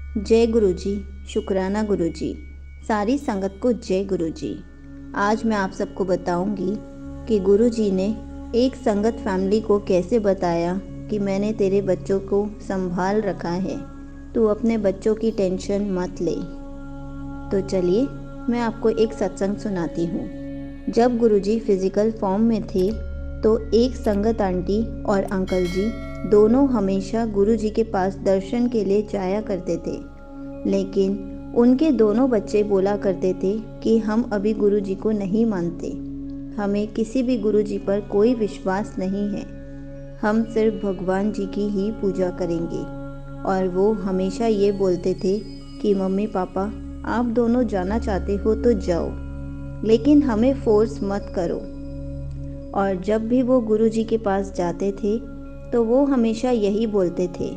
जय गुरुजी। शुक्राना गुरुजी। सारी संगत को जय गुरुजी। आज मैं आप सबको बताऊंगी कि गुरुजी ने एक संगत फैमिली को कैसे बताया कि मैंने तेरे बच्चों को संभाल रखा है, तू अपने बच्चों की टेंशन मत ले। तो चलिए मैं आपको एक सत्संग सुनाती हूँ। जब गुरुजी फिजिकल फॉर्म में थे तो एक संगत आंटी और अंकल जी दोनों हमेशा गुरुजी के पास दर्शन के लिए जाया करते थे, लेकिन उनके दोनों बच्चे बोला करते थे कि हम अभी गुरुजी को नहीं मानते, हमें किसी भी गुरुजी पर कोई विश्वास नहीं है, हम सिर्फ भगवान जी की ही पूजा करेंगे। और वो हमेशा ये बोलते थे कि मम्मी पापा आप दोनों जाना चाहते हो तो जाओ, लेकिन हमें फोर्स मत करो। और जब भी वो गुरुजी के पास जाते थे तो वो हमेशा यही बोलते थे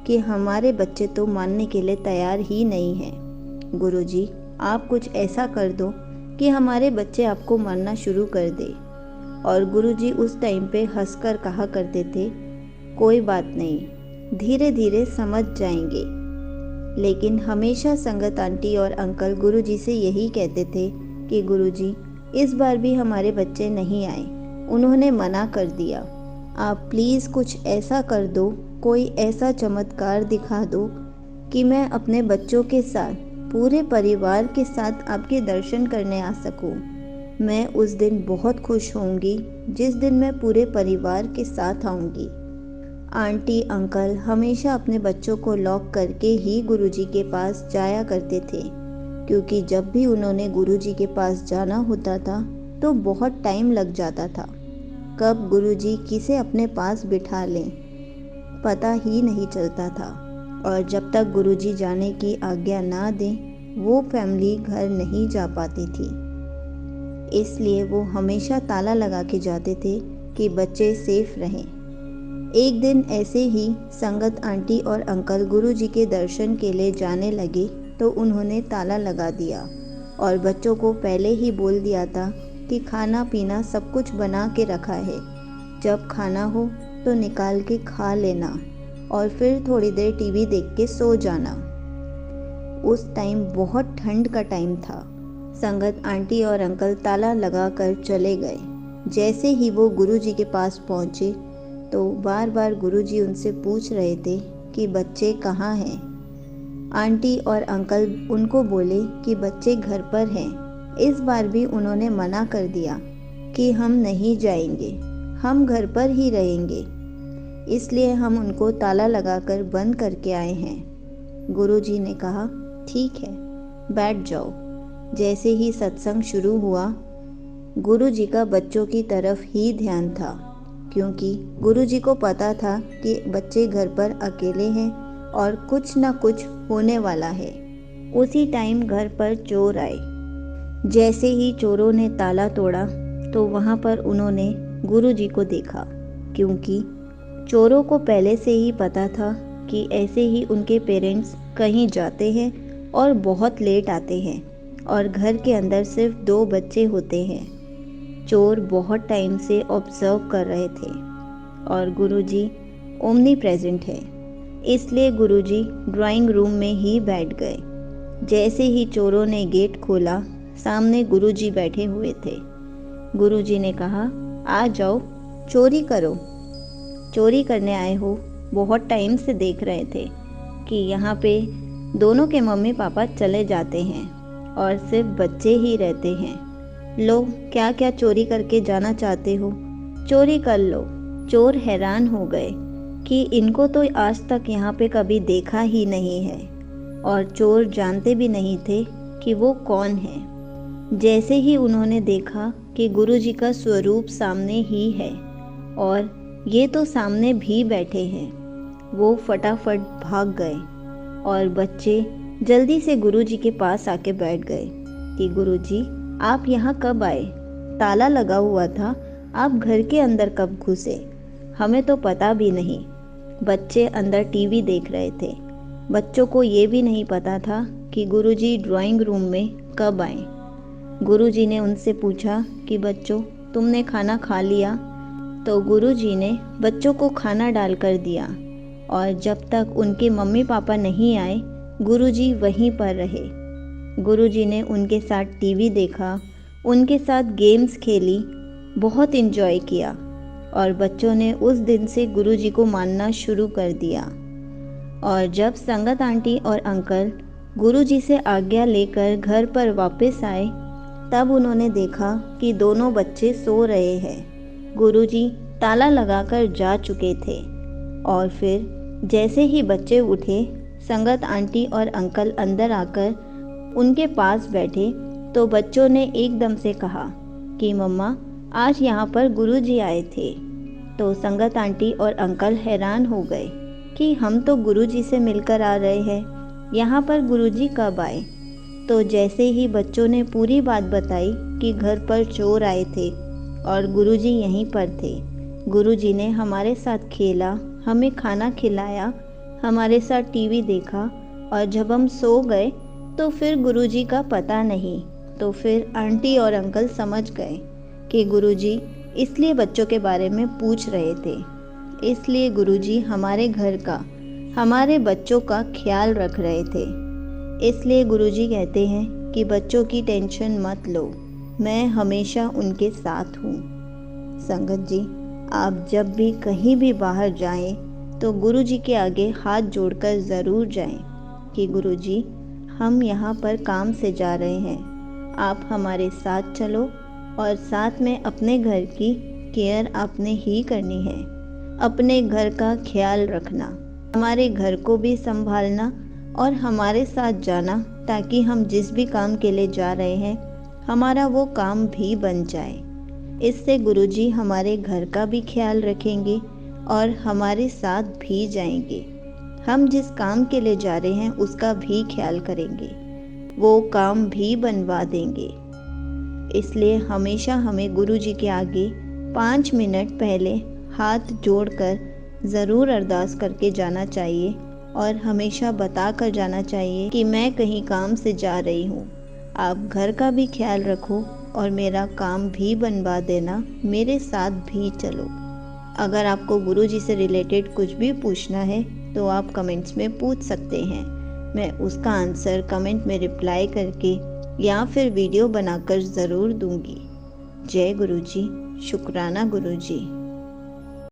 कि हमारे बच्चे तो मानने के लिए तैयार ही नहीं हैं। गुरुजी आप कुछ ऐसा कर दो कि हमारे बच्चे आपको मानना शुरू कर दे। और गुरुजी उस टाइम पे हंसकर कहा करते थे, कोई बात नहीं, धीरे धीरे समझ जाएंगे। लेकिन हमेशा संगत आंटी और अंकल गुरुजी से यही कहते थे कि गुरुजी इस बार भी हमारे बच्चे नहीं आए, उन्होंने मना कर दिया, आप प्लीज़ कुछ ऐसा कर दो, कोई ऐसा चमत्कार दिखा दो कि मैं अपने बच्चों के साथ, पूरे परिवार के साथ आपके दर्शन करने आ सकूं। मैं उस दिन बहुत खुश होंगी जिस दिन मैं पूरे परिवार के साथ आऊंगी। आंटी अंकल हमेशा अपने बच्चों को लॉक करके ही गुरुजी के पास जाया करते थे, क्योंकि जब भी उन्होंने गुरुजी के पास जाना होता था तो बहुत टाइम लग जाता था। कब गुरुजी किसे अपने पास बिठा लें पता ही नहीं चलता था, और जब तक गुरुजी जाने की आज्ञा ना दें वो फैमिली घर नहीं जा पाती थी। इसलिए वो हमेशा ताला लगा के जाते थे कि बच्चे सेफ रहें। एक दिन ऐसे ही संगत आंटी और अंकल गुरुजी के दर्शन के लिए जाने लगे तो उन्होंने ताला लगा दिया और बच्चों को पहले ही बोल दिया था कि खाना पीना सब कुछ बना के रखा है, जब खाना हो तो निकाल के खा लेना और फिर थोड़ी देर टीवी देख के सो जाना। उस टाइम बहुत ठंड का टाइम था। संगत आंटी और अंकल ताला लगा कर चले गए। जैसे ही वो गुरुजी के पास पहुँचे तो बार बार गुरुजी उनसे पूछ रहे थे कि बच्चे कहाँ हैं। आंटी और अंकल उनको बोले कि बच्चे घर पर हैं। इस बार भी उन्होंने मना कर दिया कि हम नहीं जाएंगे, हम घर पर ही रहेंगे, इसलिए हम उनको ताला लगाकर बंद करके आए हैं। गुरुजी ने कहा ठीक है, बैठ जाओ। जैसे ही सत्संग शुरू हुआ गुरुजी का बच्चों की तरफ ही ध्यान था, क्योंकि गुरुजी को पता था कि बच्चे घर पर अकेले हैं और कुछ ना कुछ होने वाला है। उसी टाइम घर पर चोर आए। जैसे ही चोरों ने ताला तोड़ा तो वहाँ पर उन्होंने गुरुजी को देखा, क्योंकि चोरों को पहले से ही पता था कि ऐसे ही उनके पेरेंट्स कहीं जाते हैं और बहुत लेट आते हैं और घर के अंदर सिर्फ 2 बच्चे होते हैं। चोर बहुत टाइम से ऑब्जर्व कर रहे थे और गुरुजी ओमनी प्रेजेंट है, इसलिए गुरुजी ड्राइंग रूम में ही बैठ गए। जैसे ही चोरों ने गेट खोला सामने गुरुजी बैठे हुए थे। गुरुजी ने कहा आ जाओ, चोरी करो। चोरी करने आए हो? बहुत टाइम से देख रहे थे कि यहाँ पे दोनों के मम्मी पापा चले जाते हैं और सिर्फ बच्चे ही रहते हैं। लो, क्या क्या चोरी करके जाना चाहते हो, चोरी कर लो। चोर हैरान हो गए कि इनको तो आज तक यहाँ पे कभी देखा ही नहीं है और चोर जानते भी नहीं थे कि वो कौन है। जैसे ही उन्होंने देखा कि गुरुजी का स्वरूप सामने ही है और ये तो सामने भी बैठे हैं, वो फटाफट भाग गए और बच्चे जल्दी से गुरुजी के पास आके बैठ गए कि गुरुजी आप यहाँ कब आए? ताला लगा हुआ था, आप घर के अंदर कब घुसे? हमें तो पता भी नहीं। बच्चे अंदर टीवी देख रहे थे। बच्चों को ये भी नहीं पता था कि गुरुजी ड्राइंग रूम में कब आए। गुरुजी ने उनसे पूछा कि बच्चों तुमने खाना खा लिया? तो गुरुजी ने बच्चों को खाना डाल कर दिया और जब तक उनके मम्मी पापा नहीं आए गुरुजी वहीं पर रहे। गुरुजी ने उनके साथ टीवी देखा, उनके साथ गेम्स खेली, बहुत इन्जॉय किया और बच्चों ने उस दिन से गुरुजी को मानना शुरू कर दिया। और जब संगत आंटी और अंकल गुरुजी से आज्ञा लेकर घर पर वापस आए, तब उन्होंने देखा कि दोनों बच्चे सो रहे हैं। गुरुजी ताला लगाकर जा चुके थे और फिर जैसे ही बच्चे उठे, संगत आंटी और अंकल अंदर आकर उनके पास बैठे तो बच्चों ने एकदम से कहा कि मम्मा, आज यहाँ पर गुरुजी आए थे। तो संगत आंटी और अंकल हैरान हो गए कि हम तो गुरुजी से मिलकर आ रहे हैं, यहाँ पर गुरुजी कब आए। तो जैसे ही बच्चों ने पूरी बात बताई कि घर पर चोर आए थे और गुरुजी यहीं पर थे, गुरुजी ने हमारे साथ खेला, हमें खाना खिलाया, हमारे साथ टीवी देखा और जब हम सो गए तो फिर गुरुजी का पता नहीं। तो फिर आंटी और अंकल समझ गए कि गुरुजी इसलिए बच्चों के बारे में पूछ रहे थे, इसलिए गुरुजी हमारे घर का, हमारे बच्चों का ख्याल रख रहे थे। इसलिए गुरुजी कहते हैं कि बच्चों की टेंशन मत लो, मैं हमेशा उनके साथ हूँ। संगत जी, आप जब भी कहीं भी बाहर जाएं तो गुरुजी के आगे हाथ जोड़कर ज़रूर जाएं कि गुरुजी, हम यहाँ पर काम से जा रहे हैं, आप हमारे साथ चलो और साथ में अपने घर की केयर आपने ही करनी है। अपने घर का ख्याल रखना, हमारे घर को भी संभालना और हमारे साथ जाना, ताकि हम जिस भी काम के लिए जा रहे हैं हमारा वो काम भी बन जाए। इससे गुरुजी हमारे घर का भी ख्याल रखेंगे और हमारे साथ भी जाएंगे। हम जिस काम के लिए जा रहे हैं उसका भी ख्याल करेंगे, वो काम भी बनवा देंगे। इसलिए हमेशा हमें गुरुजी के आगे 5 मिनट पहले हाथ जोड़कर ज़रूर अरदास करके जाना चाहिए और हमेशा बता कर जाना चाहिए कि मैं कहीं काम से जा रही हूँ, आप घर का भी ख्याल रखो और मेरा काम भी बनवा देना, मेरे साथ भी चलो। अगर आपको गुरुजी से रिलेटेड कुछ भी पूछना है तो आप कमेंट्स में पूछ सकते हैं, मैं उसका आंसर कमेंट में रिप्लाई करके या फिर वीडियो बनाकर ज़रूर दूंगी। जय गुरुजी, शुक्राना गुरुजी।